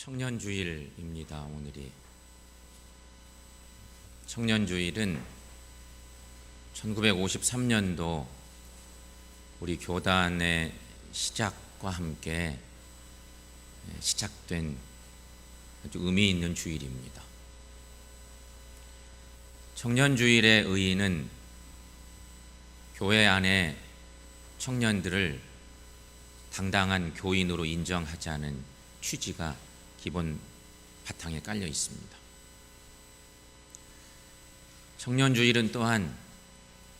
청년주일입니다. 오늘이 청년주일은 1953년도 우리 교단의 시작과 함께 시작된 아주 의미 있는 주일입니다. 청년주일의 의의는 교회 안에 청년들을 당당한 교인으로 인정하자는 취지가 기본 바탕에 깔려 있습니다. 청년주일은 또한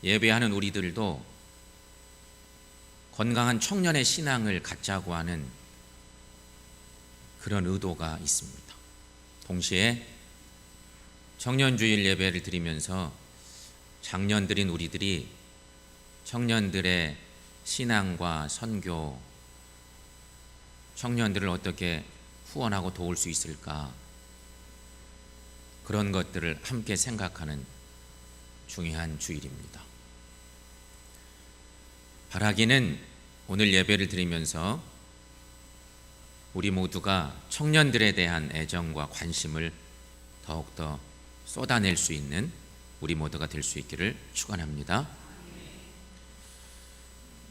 예배하는 우리들도 건강한 청년의 신앙을 갖자고 하는 그런 의도가 있습니다. 동시에 청년주일 예배를 드리면서 장년들인 우리들이 청년들의 신앙과 선교, 청년들을 어떻게 후원하고 도울 수 있을까, 그런 것들을 함께 생각하는 중요한 주일입니다. 바라기는 오늘 예배를 드리면서 우리 모두가 청년들에 대한 애정과 관심을 더욱더 쏟아낼 수 있는 우리 모두가 될 수 있기를 축원합니다.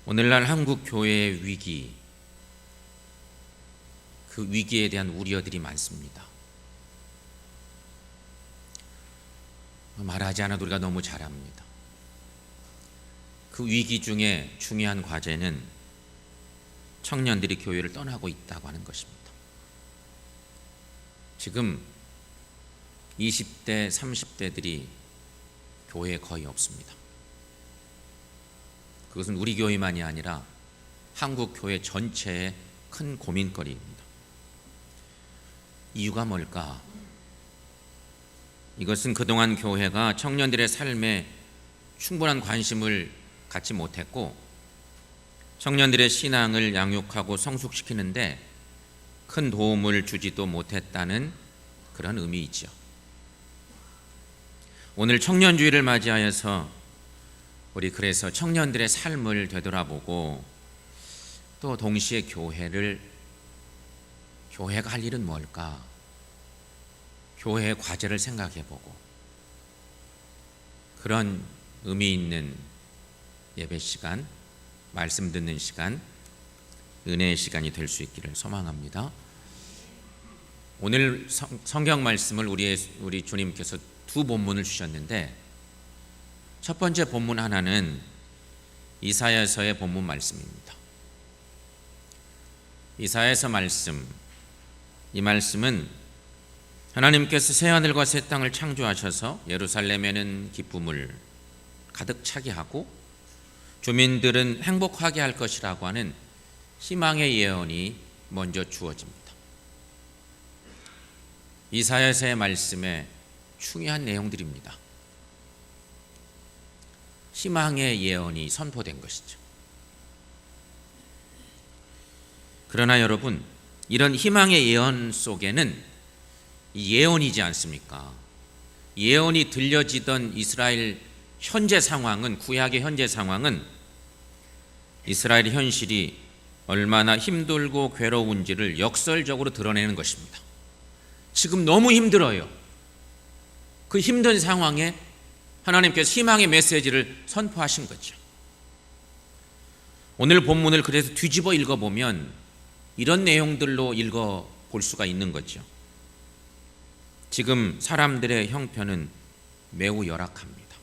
오늘날 한국 교회의 위기, 그 위기에 대한 우려들이 많습니다. 말하지 않아도 우리가 너무 잘 압니다. 그 위기 중에 중요한 과제는 청년들이 교회를 떠나고 있다고 하는 것입니다. 지금 20대, 30대들이 교회에 거의 없습니다. 그것은 우리 교회만이 아니라 한국 교회 전체의 큰 고민거리입니다. 이유가 뭘까? 이것은 그동안 교회가 청년들의 삶에 충분한 관심을 갖지 못했고 청년들의 신앙을 양육하고 성숙시키는데 큰 도움을 주지도 못했다는 그런 의미이죠. 오늘 청년주일을 맞이하여서 우리 그래서 청년들의 삶을 되돌아보고 또 동시에 교회가 할 일은 뭘까? 교회의 과제를 생각해보고 그런 의미 있는 예배 시간, 말씀 듣는 시간, 은혜의 시간이 될 수 있기를 소망합니다. 오늘 성경 말씀을 우리 주님께서 두 본문을 주셨는데 첫 번째 본문 하나는 이사야서의 본문 말씀입니다. 이사야서 말씀, 이 말씀은 하나님께서 새하늘과 새 땅을 창조하셔서 예루살렘에는 기쁨을 가득 차게 하고 주민들은 행복하게 할 것이라고 하는 희망의 예언이 먼저 주어집니다. 이사야서의 말씀에 중요한 내용들입니다. 희망의 예언이 선포된 것이죠. 그러나 여러분, 이런 희망의 예언 속에는 예언이지 않습니까? 예언이 들려지던 이스라엘 현재 상황은, 구약의 현재 상황은 이스라엘의 현실이 얼마나 힘들고 괴로운지를 역설적으로 드러내는 것입니다. 지금 너무 힘들어요. 그 힘든 상황에 하나님께서 희망의 메시지를 선포하신 거죠. 오늘 본문을 그래서 뒤집어 읽어보면 이런 내용들로 읽어볼 수가 있는 거죠. 지금 사람들의 형편은 매우 열악합니다.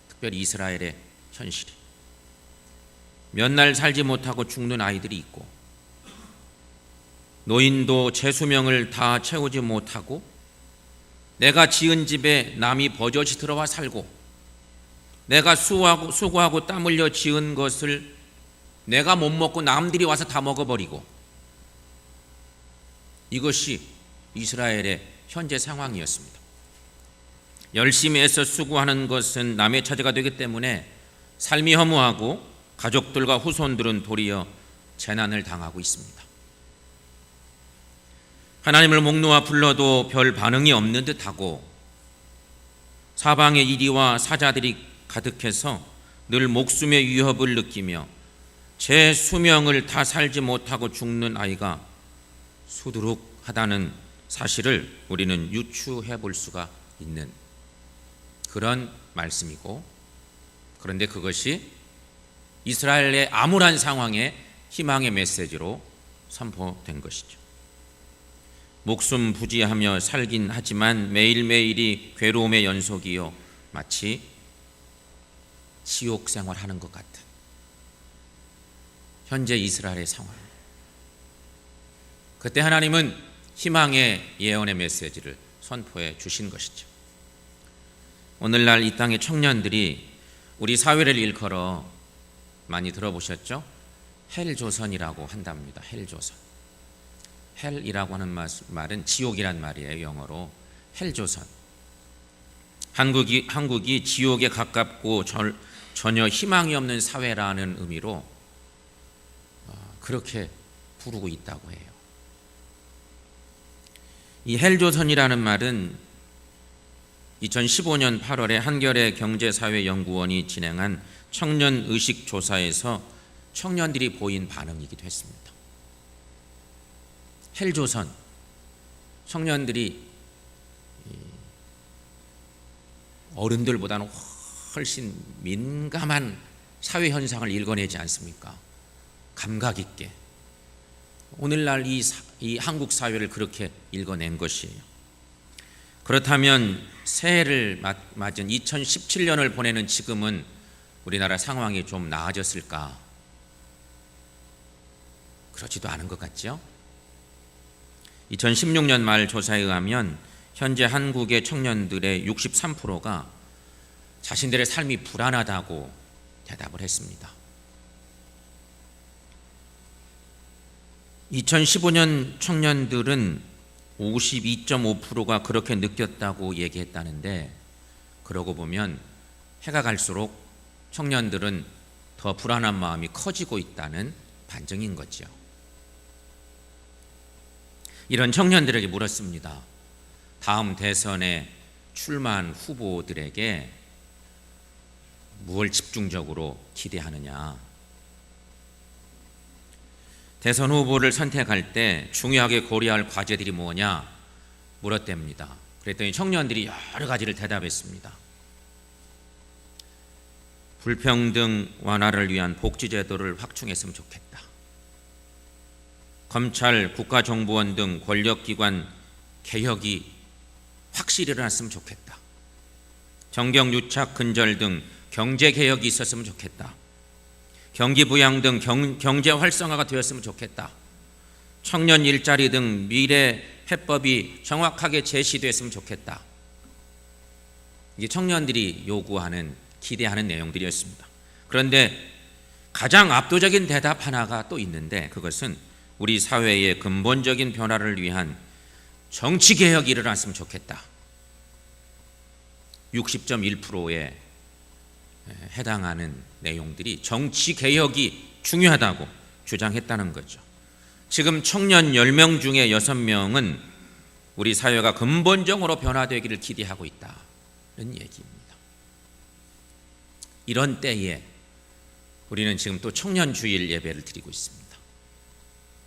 특별히 이스라엘의 현실이. 몇 날 살지 못하고 죽는 아이들이 있고 노인도 제 수명을 다 채우지 못하고 내가 지은 집에 남이 버젓이 들어와 살고 내가 수고하고 땀 흘려 지은 것을 내가 못 먹고 남들이 와서 다 먹어버리고, 이것이 이스라엘의 현재 상황이었습니다. 열심히 애써 수고하는 것은 남의 처지가 되기 때문에 삶이 허무하고 가족들과 후손들은 도리어 재난을 당하고 있습니다. 하나님을 목 놓아 불러도 별 반응이 없는 듯하고 사방에 이리와 사자들이 가득해서 늘 목숨의 위협을 느끼며 제 수명을 다 살지 못하고 죽는 아이가 수두룩하다는 사실을 우리는 유추해 볼 수가 있는 그런 말씀이고, 그런데 그것이 이스라엘의 암울한 상황에 희망의 메시지로 선포된 것이죠. 목숨 부지하며 살긴 하지만 매일매일이 괴로움의 연속이요 마치 지옥 생활하는 것 같은 현재 이스라엘의 상황. 그때 하나님은 희망의 예언의 메시지를 선포해 주신 것이죠. 오늘날 이 땅의 청년들이 우리 사회를 일컬어 많이 들어보셨죠? 헬조선이라고 한답니다. 헬조선. 헬이라고 하는 말은 지옥이란 말이에요. 영어로 헬조선. 한국이 지옥에 가깝고 전혀 희망이 없는 사회라는 의미로 그렇게 부르고 있다고 해요. 이 헬조선이라는 말은 2015년 8월에 한겨레 경제사회연구원이 진행한 청년 의식 조사에서 청년들이 보인 반응이기도 했습니다. 헬조선, 청년들이 어른들보다는 훨씬 민감한 사회 현상을 읽어내지 않습니까? 감각 있게. 오늘날 이 한국 사회를 그렇게 읽어낸 것이에요. 그렇다면 새해를 맞은 2017년을 보내는 지금은 우리나라 상황이 좀 나아졌을까? 그렇지도 않은 것 같죠? 2016년 말 조사에 의하면 현재 한국의 청년들의 63%가 자신들의 삶이 불안하다고 대답을 했습니다. 2015년 청년들은 52.5%가 그렇게 느꼈다고 얘기했다는데, 그러고 보면 해가 갈수록 청년들은 더 불안한 마음이 커지고 있다는 반증인 거죠. 이런 청년들에게 물었습니다. 다음 대선에 출마한 후보들에게 무엇을 집중적으로 기대하느냐. 대선 후보를 선택할 때 중요하게 고려할 과제들이 뭐냐 물었답니다. 그랬더니 청년들이 여러 가지를 대답했습니다. 불평등 완화를 위한 복지제도를 확충했으면 좋겠다. 검찰, 국가정보원 등 권력기관 개혁이 확실히 일어났으면 좋겠다. 정경유착 근절 등 경제개혁이 있었으면 좋겠다. 경기부양 등 경제 활성화가 되었으면 좋겠다. 청년 일자리 등 미래 해법이 정확하게 제시됐으면 좋겠다. 이게 청년들이 요구하는, 기대하는 내용들이었습니다. 그런데 가장 압도적인 대답 하나가 또 있는데, 그것은 우리 사회의 근본적인 변화를 위한 정치개혁이 일어났으면 좋겠다. 60.1%에 해당하는 내용들이 정치개혁이 중요하다고 주장했다는 거죠. 지금 청년 10명 중에 6명은 우리 사회가 근본적으로 변화되기를 기대하고 있다는 얘기입니다. 이런 때에 우리는 지금 또 청년주일 예배를 드리고 있습니다.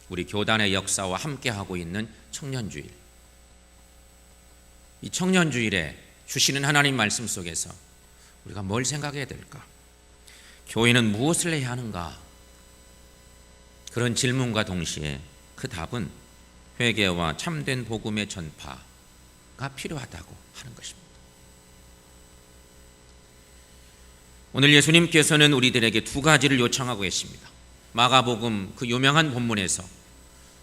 우리 교단의 역사와 함께하고 있는 청년주일. 이 청년주일에 주시는 하나님 말씀 속에서 우리가 뭘 생각해야 될까? 교회는 무엇을 해야 하는가? 그런 질문과 동시에 그 답은 회개와 참된 복음의 전파가 필요하다고 하는 것입니다. 오늘 예수님께서는 우리들에게 두 가지를 요청하고 계십니다. 마가복음 그 유명한 본문에서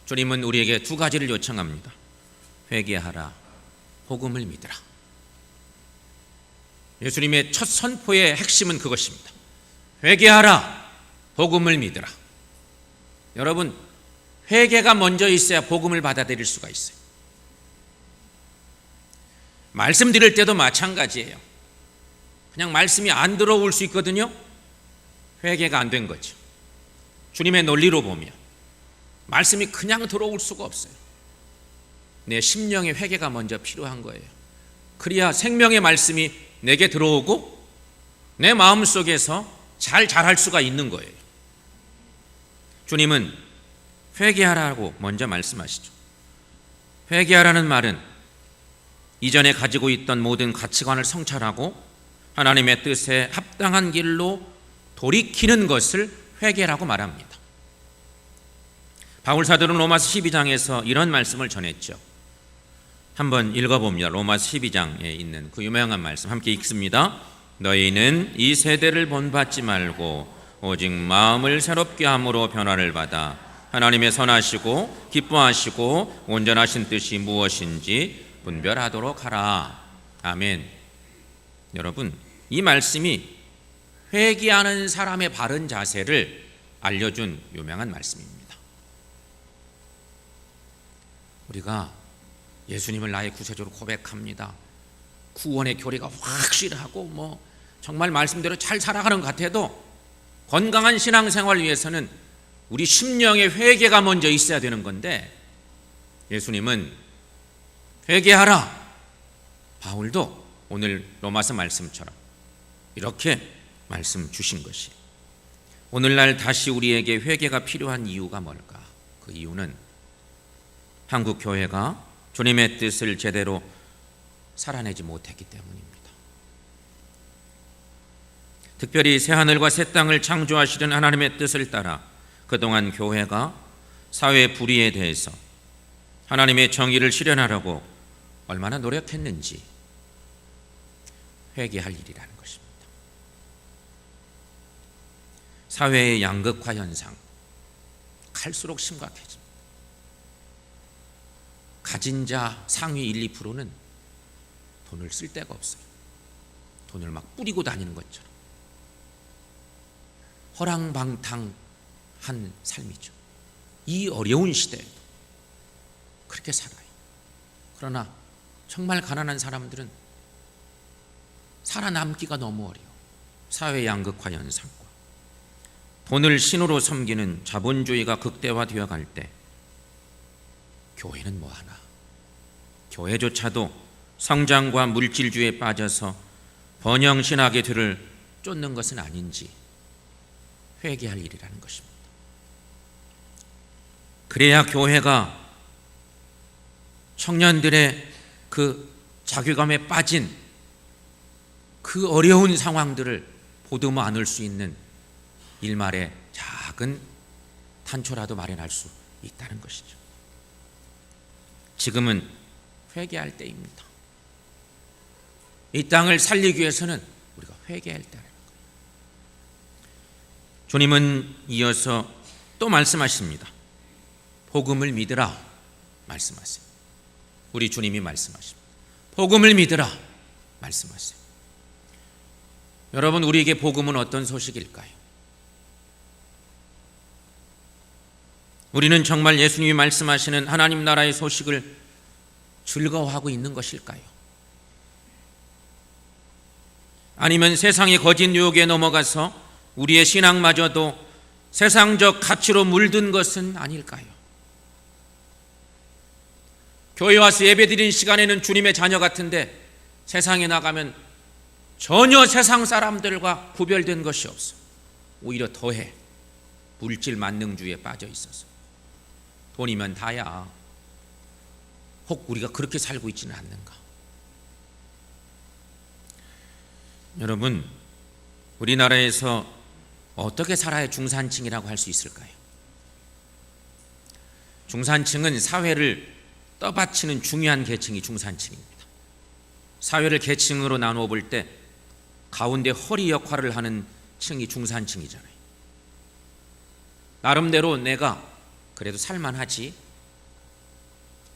주님은 우리에게 두 가지를 요청합니다. 회개하라, 복음을 믿으라. 예수님의 첫 선포의 핵심은 그것입니다. 회개하라, 복음을 믿으라. 여러분, 회개가 먼저 있어야 복음을 받아들일 수가 있어요. 말씀 드릴 때도 마찬가지예요. 그냥 말씀이 안 들어올 수 있거든요. 회개가 안 된 거죠. 주님의 논리로 보면 말씀이 그냥 들어올 수가 없어요. 내 심령의 회개가 먼저 필요한 거예요. 그래야 생명의 말씀이 내게 들어오고 내 마음속에서 잘 자랄 수가 있는 거예요. 주님은 회개하라고 먼저 말씀하시죠. 회개하라는 말은 이전에 가지고 있던 모든 가치관을 성찰하고 하나님의 뜻에 합당한 길로 돌이키는 것을 회개라고 말합니다. 바울 사도는 로마서 12장에서 이런 말씀을 전했죠. 한번 읽어봅니다. 로마서 12장에 있는 그 유명한 말씀 함께 읽습니다. 너희는 이 세대를 본받지 말고 오직 마음을 새롭게 함으로 변화를 받아 하나님의 선하시고 기뻐하시고 온전하신 뜻이 무엇인지 분별하도록 하라. 아멘. 여러분, 이 말씀이 회개하는 사람의 바른 자세를 알려준 유명한 말씀입니다. 우리가 예수님을 나의 구세주로 고백합니다. 구원의 교리가 확실하고 정말 말씀대로 잘 살아가는 것 같아도 건강한 신앙생활을 위해서는 우리 심령의 회개가 먼저 있어야 되는 건데, 예수님은 회개하라. 바울도 오늘 로마서 말씀처럼 이렇게 말씀 주신 것이, 오늘날 다시 우리에게 회개가 필요한 이유가 뭘까? 그 이유는 한국 교회가 주님의 뜻을 제대로 살아내지 못했기 때문입니다. 특별히 새하늘과 새 땅을 창조하시는 하나님의 뜻을 따라 그동안 교회가 사회 불의에 대해서 하나님의 정의를 실현하려고 얼마나 노력했는지 회개할 일이라는 것입니다. 사회의 양극화 현상 갈수록 심각해집니다. 가진 자 상위 1, 2%는 돈을 쓸 데가 없어요. 돈을 막 뿌리고 다니는 것처럼 허랑방탕한 삶이죠. 이 어려운 시대에도 그렇게 살아요. 그러나 정말 가난한 사람들은 살아남기가 너무 어려워. 사회 양극화 현상과 돈을 신으로 섬기는 자본주의가 극대화되어 갈 때 교회는 뭐하나? 교회조차도 성장과 물질주의에 빠져서 번영신학의 뒤를 쫓는 것은 아닌지 회개할 일이라는 것입니다. 그래야 교회가 청년들의 그 자괴감에 빠진 그 어려운 상황들을 보듬어 안을 수 있는 일말의 작은 단초라도 마련할 수 있다는 것이죠. 지금은 회개할 때입니다. 이 땅을 살리기 위해서는 우리가 회개할 때라는 거예요. 주님은 이어서 또 말씀하십니다. 복음을 믿으라 말씀하세요. 우리 주님이 말씀하십니다. 복음을 믿으라 말씀하세요. 여러분, 우리에게 복음은 어떤 소식일까요? 우리는 정말 예수님이 말씀하시는 하나님 나라의 소식을 즐거워하고 있는 것일까요? 아니면 세상의 거짓 유혹에 넘어가서 우리의 신앙마저도 세상적 가치로 물든 것은 아닐까요? 교회 와서 예배드리는 시간에는 주님의 자녀 같은데 세상에 나가면 전혀 세상 사람들과 구별된 것이 없어. 오히려 더해 물질 만능주의에 빠져 있어서 돈이면 다야. 혹 우리가 그렇게 살고 있지는 않는가? 여러분, 우리나라에서 어떻게 살아야 중산층이라고 할 수 있을까요? 중산층은 사회를 떠받치는 중요한 계층이 중산층입니다. 사회를 계층으로 나누어 볼 때 가운데 허리 역할을 하는 층이 중산층이잖아요. 나름대로 내가 그래도 살만하지,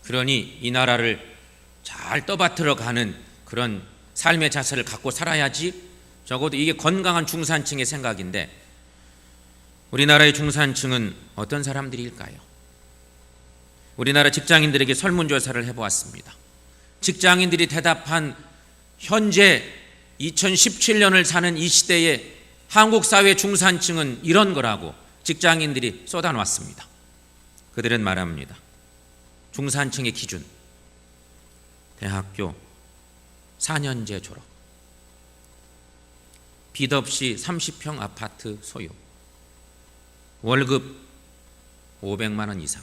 그러니 이 나라를 잘 떠받들어 가는 그런 삶의 자세를 갖고 살아야지, 적어도 이게 건강한 중산층의 생각인데, 우리나라의 중산층은 어떤 사람들일까요? 우리나라 직장인들에게 설문조사를 해보았습니다. 직장인들이 대답한 현재 2017년을 사는 이 시대의 한국 사회 중산층은 이런 거라고 직장인들이 쏟아놨습니다. 그들은 말합니다. 중산층의 기준, 대학교 4년제 졸업, 빚 없이 30평 아파트 소유, 월급 500만 원 이상,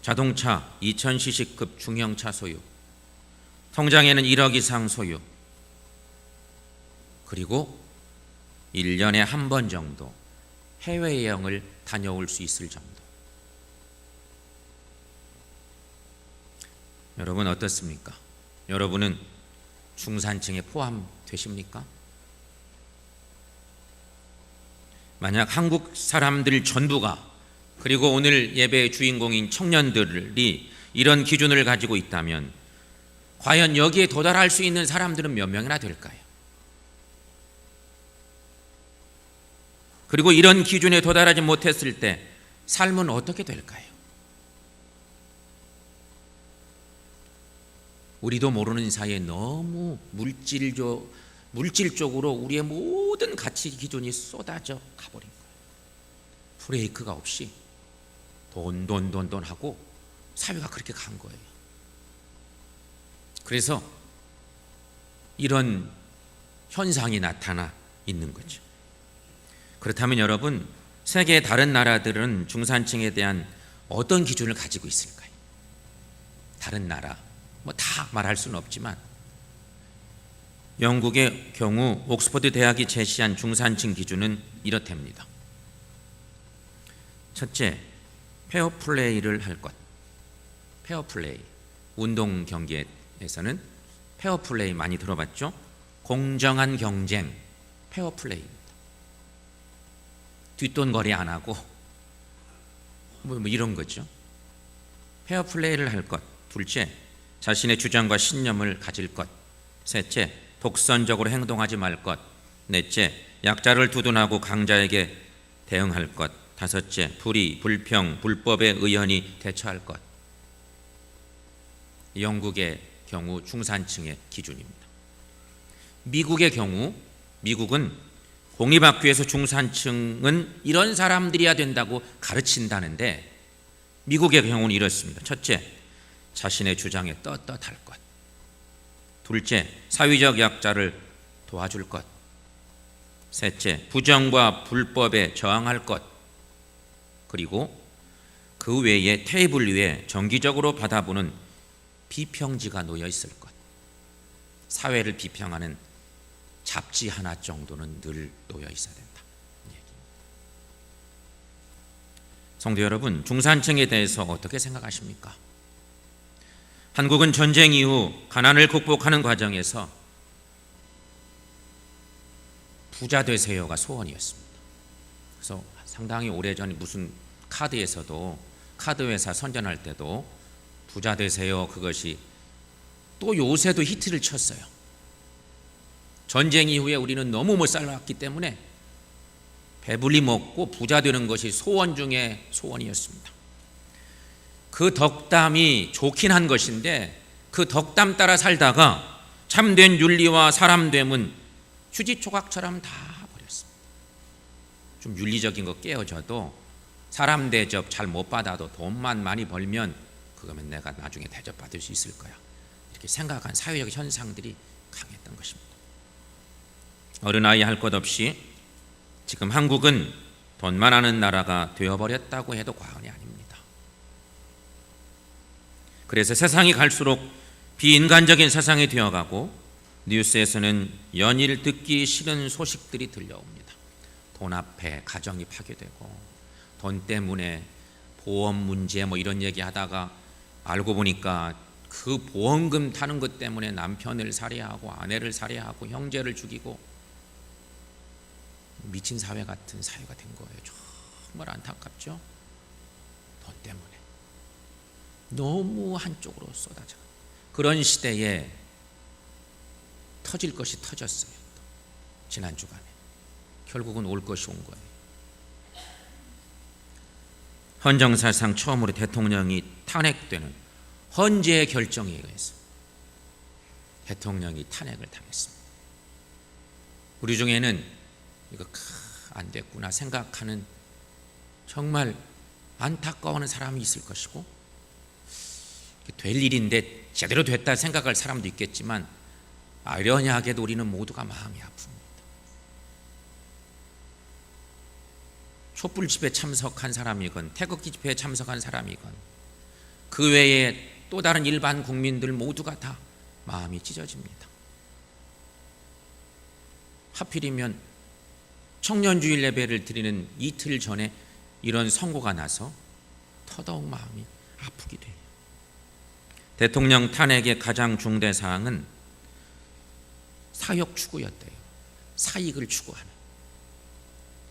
자동차 2000cc급 중형차 소유, 통장에는 1억 이상 소유, 그리고 1년에 한 번 정도 해외여행을 다녀올 수 있을 정도. 여러분 어떻습니까? 여러분은 중산층에 포함되십니까? 만약 한국 사람들 전부가, 그리고 오늘 예배의 주인공인 청년들이 이런 기준을 가지고 있다면 과연 여기에 도달할 수 있는 사람들은 몇 명이나 될까요? 그리고 이런 기준에 도달하지 못했을 때 삶은 어떻게 될까요? 우리도 모르는 사이에 너무 물질적으로 우리의 모든 가치 기준이 쏟아져 가버린 거예요. 브레이크가 없이 돈 하고 사회가 그렇게 간 거예요. 그래서 이런 현상이 나타나 있는 거죠. 그렇다면 여러분, 세계의 다른 나라들은 중산층에 대한 어떤 기준을 가지고 있을까요? 다른 나라 뭐 다 말할 수는 없지만 영국의 경우 옥스퍼드 대학이 제시한 중산층 기준은 이렇답니다. 첫째, 페어플레이를 할 것. 페어플레이, 운동 경기에서는 페어플레이 많이 들어봤죠? 공정한 경쟁, 페어플레이입니다. 뒷돈거리 안 하고 뭐 이런 거죠. 페어플레이를 할 것. 둘째, 자신의 주장과 신념을 가질 것. 셋째, 독선적으로 행동하지 말 것. 넷째, 약자를 두둔하고 강자에게 대응할 것. 다섯째, 불의, 불평, 불법에 의연히 대처할 것. 영국의 경우 중산층의 기준입니다. 미국의 경우, 미국은 공립학교에서 중산층은 이런 사람들이어야 된다고 가르친다는데, 미국의 경우는 이렇습니다. 첫째, 자신의 주장에 떳떳할 것. 둘째, 사회적 약자를 도와줄 것. 셋째, 부정과 불법에 저항할 것. 그리고 그 외에 테이블 위에 정기적으로 받아보는 비평지가 놓여 있을 것. 사회를 비평하는 잡지 하나 정도는 늘 놓여 있어야 된다. 성도 여러분, 중산층에 대해서 어떻게 생각하십니까? 한국은 전쟁 이후 가난을 극복하는 과정에서 부자 되세요가 소원이었습니다. 그래서 상당히 오래전 무슨 카드에서도, 카드 회사 선전할 때도 부자 되세요, 그것이 또 요새도 히트를 쳤어요. 전쟁 이후에 우리는 너무 못 살았기 때문에 배불리 먹고 부자 되는 것이 소원 중에 소원이었습니다. 그 덕담이 좋긴 한 것인데 그 덕담 따라 살다가 참된 윤리와 사람됨은 휴지조각처럼 다 버렸습니다. 좀 윤리적인 거 깨어져도 사람 대접 잘 못 받아도 돈만 많이 벌면 그거면 내가 나중에 대접받을 수 있을 거야, 이렇게 생각한 사회적 현상들이 강했던 것입니다. 어른아이 할 것 없이 지금 한국은 돈만 하는 나라가 되어버렸다고 해도 과언이 아닙니다. 그래서 세상이 갈수록 비인간적인 세상이 되어가고 뉴스에서는 연일 듣기 싫은 소식들이 들려옵니다. 돈 앞에 가정이 파괴되고, 돈 때문에 보험 문제 뭐 이런 얘기하다가 알고 보니까 그 보험금 타는 것 때문에 남편을 살해하고 아내를 살해하고 형제를 죽이고 미친 사회 같은 사회가 된 거예요. 정말 안타깝죠? 돈 때문에 너무 한쪽으로 쏟아져. 그런 시대에 터질 것이 터졌어요. 지난 주간에 결국은 올 것이 온 거예요. 헌정사상 처음으로 대통령이 탄핵되는 헌재의 결정에 의해서 대통령이 탄핵을 당했습니다. 우리 중에는 이거 안 됐구나 생각하는 정말 안타까워하는 사람이 있을 것이고, 될 일인데 제대로 됐다 생각할 사람도 있겠지만 아이러니하게도 우리는 모두가 마음이 아픕니다. 촛불 집회에 참석한 사람이건 태극기 집회에 참석한 사람이건 그 외에 또 다른 일반 국민들 모두가 다 마음이 찢어집니다. 하필이면 청년주일 예배를 드리는 이틀 전에 이런 선고가 나서 더더욱 마음이 아프게 돼요. 대통령 탄핵의 가장 중대 사항은 사역 추구였대요. 사익을 추구하는.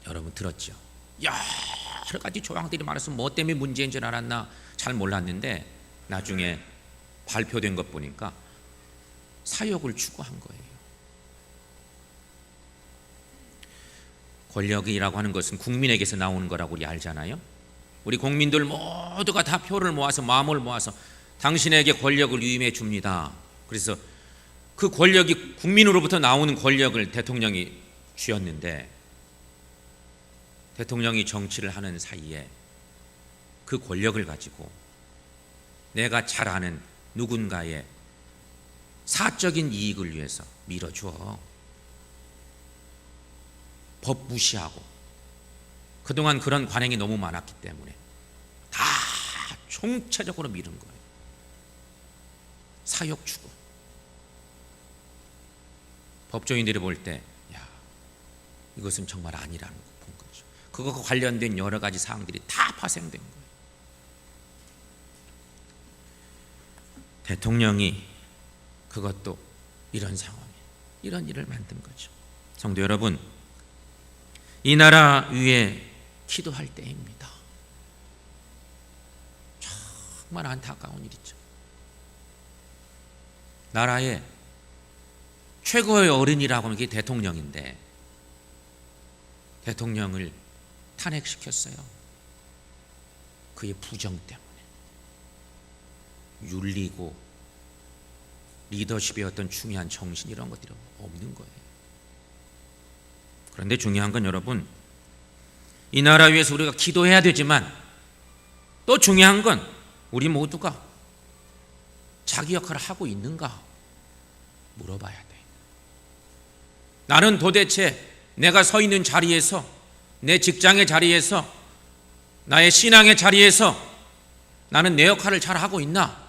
여러분 들었죠? 여러 가지 조항들이 많아서 뭐 때문에 문제인 줄 알았나 잘 몰랐는데 나중에 발표된 것 보니까 사역을 추구한 거예요. 권력이라고 하는 것은 국민에게서 나오는 거라고 우리 알잖아요. 우리 국민들 모두가 다 표를 모아서 마음을 모아서 당신에게 권력을 위임해 줍니다. 그래서 그 권력이 국민으로부터 나오는 권력을 대통령이 쥐었는데 대통령이 정치를 하는 사이에 그 권력을 가지고 내가 잘 아는 누군가의 사적인 이익을 위해서 밀어줘. 법 무시하고 그동안 그런 관행이 너무 많았기 때문에 다 총체적으로 밀은 거예요. 사역 추구. 법조인들이 볼 때 이것은 정말 아니라는 거 본 거죠. 그것과 관련된 여러 가지 사항들이 다 파생된 거예요. 대통령이 그것도 이런 상황에 이런 일을 만든 거죠. 성도 여러분, 이 나라 위에 기도할 때입니다. 정말 안타까운 일이죠. 나라의 최고의 어른이라고 하는 게 대통령인데 대통령을 탄핵시켰어요. 그의 부정 때문에. 윤리고 리더십의 어떤 중요한 정신 이런 것들이 없는 거예요. 그런데 중요한 건 여러분, 이 나라 위해서 우리가 기도해야 되지만 또 중요한 건 우리 모두가 자기 역할을 하고 있는가 물어봐야 돼. 나는 도대체 내가 서 있는 자리에서, 내 직장의 자리에서, 나의 신앙의 자리에서 나는 내 역할을 잘 하고 있나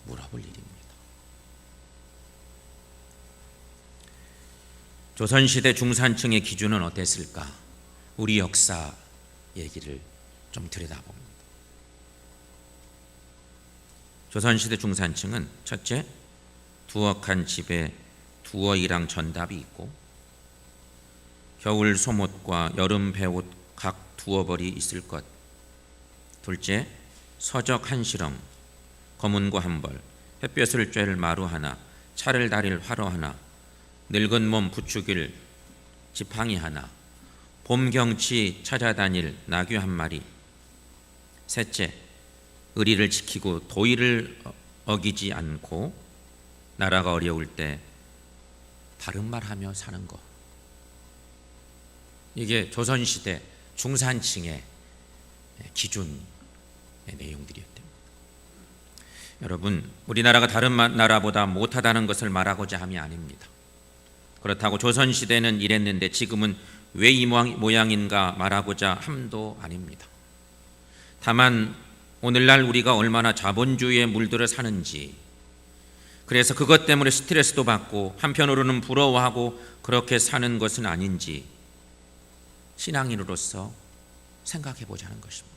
물어볼 일입니다. 조선시대 중산층의 기준은 어땠을까? 우리 역사 얘기를 좀 들여다봅니다. 조선시대 중산층은 첫째, 두억한 집에 두어이랑 전답이 있고 겨울 소못과 여름 배옷 각 두어 벌이 있을 것. 둘째, 서적 한 실험, 검은고 한 벌, 햇볕을 쬐를 마루 하나, 차를 다릴 화로 하나, 늙은 몸 부추길 지팡이 하나, 봄 경치 찾아다닐 나귀 한 마리. 셋째, 의리를 지키고 도의를 어기지 않고 나라가 어려울 때 바른 말하며 사는 것. 이게 조선시대 중산층의 기준의 내용들이었답니다. 여러분, 우리나라가 다른 나라보다 못하다는 것을 말하고자 함이 아닙니다. 그렇다고 조선시대는 이랬는데 지금은 왜 이 모양인가 말하고자 함도 아닙니다. 다만 오늘날 우리가 얼마나 자본주의에 물들어 사는지, 그래서 그것 때문에 스트레스도 받고 한편으로는 부러워하고 그렇게 사는 것은 아닌지 신앙인으로서 생각해 보자는 것입니다.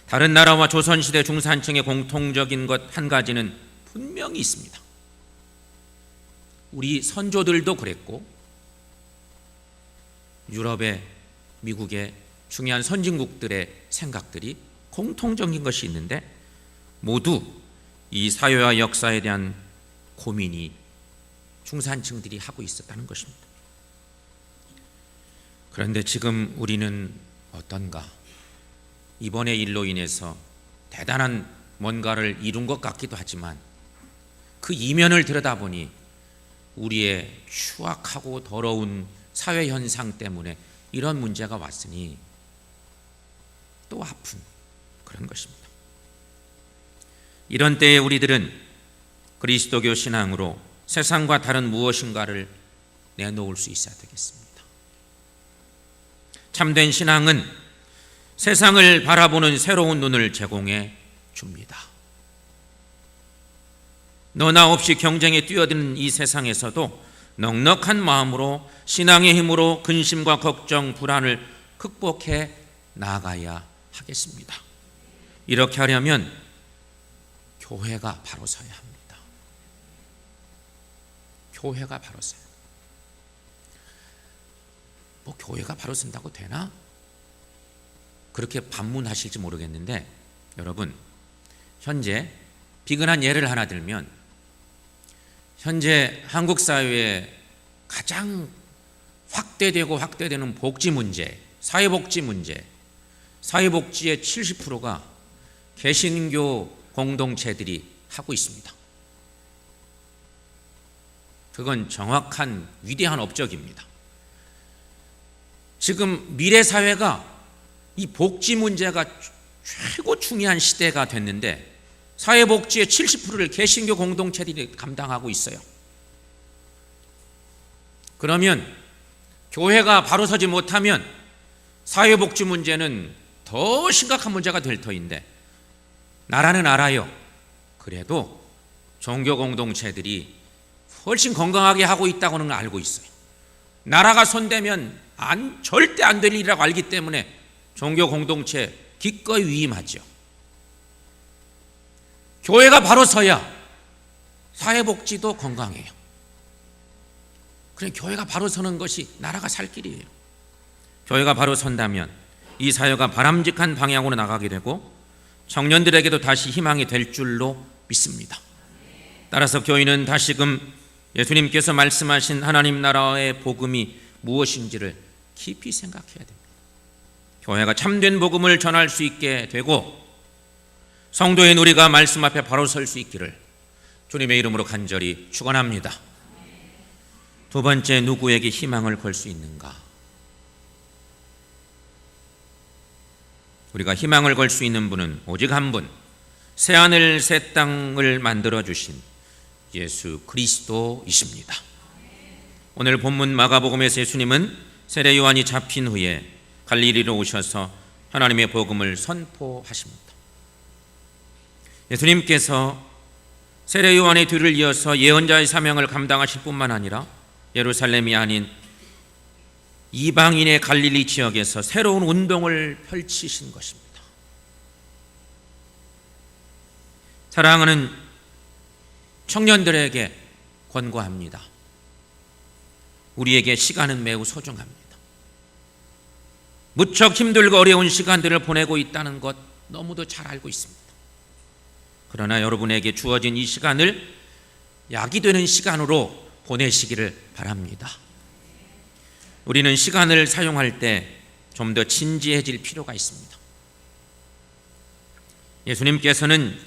다른 나라와 조선시대 중산층의 공통적인 것 한 가지는 분명히 있습니다. 우리 선조들도 그랬고 유럽의, 미국의 중요한 선진국들의 생각들이 공통적인 것이 있는데 모두 이 사회와 역사에 대한 고민이 중산층들이 하고 있었다는 것입니다. 그런데 지금 우리는 어떤가? 이번의 일로 인해서 대단한 뭔가를 이룬 것 같기도 하지만 그 이면을 들여다보니 우리의 추악하고 더러운 사회 현상 때문에 이런 문제가 왔으니 또 아픈 그런 것입니다. 이런 때에 우리들은 그리스도교 신앙으로 세상과 다른 무엇인가를 내놓을 수 있어야 되겠습니다. 참된 신앙은 세상을 바라보는 새로운 눈을 제공해 줍니다. 너나 없이 경쟁에 뛰어드는 이 세상에서도 넉넉한 마음으로 신앙의 힘으로 근심과 걱정, 불안을 극복해 나아가야 하겠습니다. 이렇게 하려면 교회가 바로 서야 합니다. 교회가 바로 서야 합니다. 교회가 바로 선다고 되나? 그렇게 반문하실지 모르겠는데, 여러분, 현재 비근한 예를 하나 들면, 현재 한국 사회에 가장 확대되는 복지 문제, 사회복지 문제, 사회복지의 70%가 개신교 공동체들이 하고 있습니다. 그건 정확한 위대한 업적입니다. 지금 미래 사회가 이 복지 문제가 최고 중요한 시대가 됐는데, 사회복지의 70%를 개신교 공동체들이 감당하고 있어요. 그러면 교회가 바로 서지 못하면 사회복지 문제는 더 심각한 문제가 될 터인데, 나라는 알아요. 그래도 종교 공동체들이 훨씬 건강하게 하고 있다고는 알고 있어요. 나라가 손대면 절대 안 될 일이라고 알기 때문에 종교 공동체 기꺼이 위임하죠. 교회가 바로 서야 사회복지도 건강해요. 그래, 교회가 바로 서는 것이 나라가 살 길이에요. 교회가 바로 선다면 이 사회가 바람직한 방향으로 나가게 되고 청년들에게도 다시 희망이 될 줄로 믿습니다. 따라서 교회는 다시금 예수님께서 말씀하신 하나님 나라의 복음이 무엇인지를 깊이 생각해야 됩니다. 교회가 참된 복음을 전할 수 있게 되고 성도인 우리가 말씀 앞에 바로 설 수 있기를 주님의 이름으로 간절히 축원합니다. 두 번째, 누구에게 희망을 걸 수 있는가? 우리가 희망을 걸 수 있는 분은 오직 한 분, 새하늘 새 땅을 만들어 주신 예수 그리스도이십니다. 오늘 본문 마가복음에서 예수님은 세례 요한이 잡힌 후에 갈릴리로 오셔서 하나님의 복음을 선포하십니다. 예수님께서 세례 요한의 뒤를 이어서 예언자의 사명을 감당하실 뿐만 아니라 예루살렘이 아닌 이방인의 갈릴리 지역에서 새로운 운동을 펼치신 것입니다. 사랑하는 청년들에게 권고합니다. 우리에게 시간은 매우 소중합니다. 무척 힘들고 어려운 시간들을 보내고 있다는 것 너무도 잘 알고 있습니다. 그러나 여러분에게 주어진 이 시간을 약이 되는 시간으로 보내시기를 바랍니다. 우리는 시간을 사용할 때 좀 더 진지해질 필요가 있습니다. 예수님께서는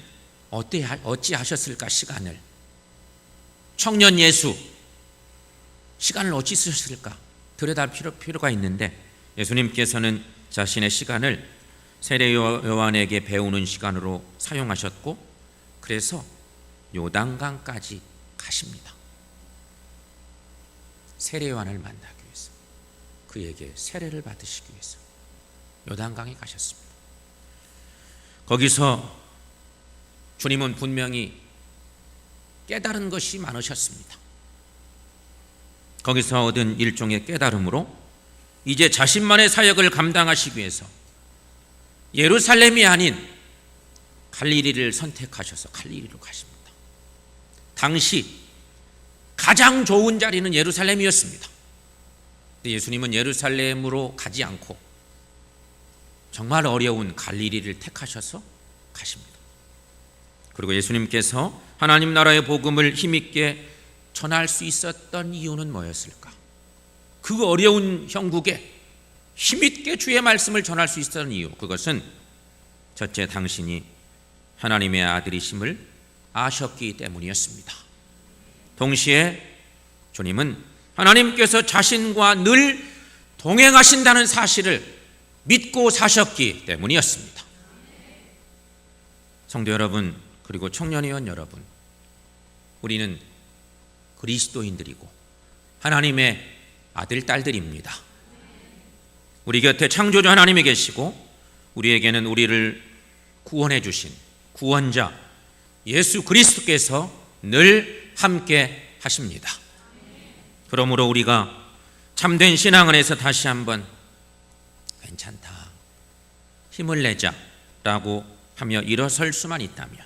어찌 하셨을까? 시간을, 청년 예수 시간을 어찌 쓰셨을까? 들여다볼 필요가 있는데, 예수님께서는 자신의 시간을 세례 요한에게 배우는 시간으로 사용하셨고, 그래서 요단강까지 가십니다. 세례 요한을 만나기 위해서, 그에게 세례를 받으시기 위해서 요단강에 가셨습니다. 거기서 주님은 분명히 깨달은 것이 많으셨습니다. 거기서 얻은 일종의 깨달음으로 이제 자신만의 사역을 감당하시기 위해서 예루살렘이 아닌 갈릴리를 선택하셔서 갈릴리로 가십니다. 당시 가장 좋은 자리는 예루살렘이었습니다. 근데 예수님은 예루살렘으로 가지 않고 정말 어려운 갈릴리를 택하셔서 가십니다. 그리고 예수님께서 하나님 나라의 복음을 힘있게 전할 수 있었던 이유는 뭐였을까? 그 어려운 형국에 힘있게 주의 말씀을 전할 수 있었던 이유, 그것은 첫째, 당신이 하나님의 아들이심을 아셨기 때문이었습니다. 동시에 주님은 하나님께서 자신과 늘 동행하신다는 사실을 믿고 사셨기 때문이었습니다. 성도 여러분, 그리고 청년위원 여러분, 우리는 그리스도인들이고 하나님의 아들, 딸들입니다. 우리 곁에 창조주 하나님이 계시고 우리에게는 우리를 구원해 주신 구원자 예수 그리스도께서 늘 함께 하십니다. 그러므로 우리가 참된 신앙 안에서 다시 한번 괜찮다, 힘을 내자라고 하며 일어설 수만 있다면,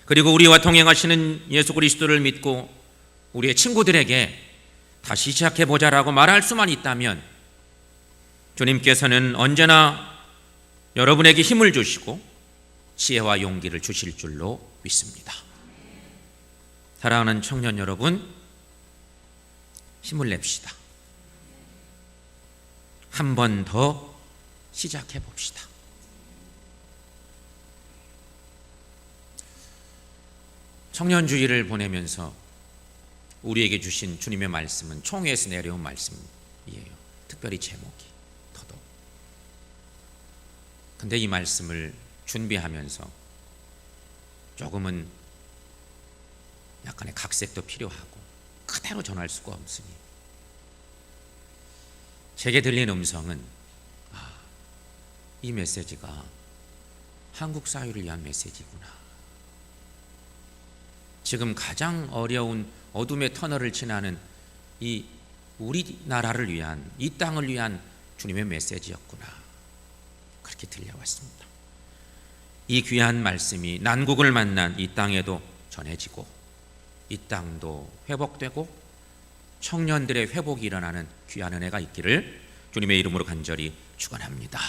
그리고 우리와 동행하시는 예수 그리스도를 믿고 우리의 친구들에게 다시 시작해보자라고 말할 수만 있다면, 주님께서는 언제나 여러분에게 힘을 주시고 지혜와 용기를 주실 줄로 믿습니다. 사랑하는 청년 여러분, 힘을 냅시다. 한 번 더 시작해 봅시다. 청년주의를 보내면서 우리에게 주신 주님의 말씀은 총회에서 내려온 말씀이에요. 특별히 제목이 더더욱. 근데 이 말씀을 준비하면서 조금은 약간의 각색도 필요하고 그대로 전할 수가 없으니 제게 들린 음성은 이 메시지가 한국 사회를 위한 메시지구나. 지금 가장 어려운 어둠의 터널을 지나는 이 우리나라를 위한, 이 땅을 위한 주님의 메시지였구나. 그렇게 들려왔습니다. 이 귀한 말씀이 난국을 만난 이 땅에도 전해지고 이 땅도 회복되고 청년들의 회복이 일어나는 귀한 은혜가 있기를 주님의 이름으로 간절히 축원합니다.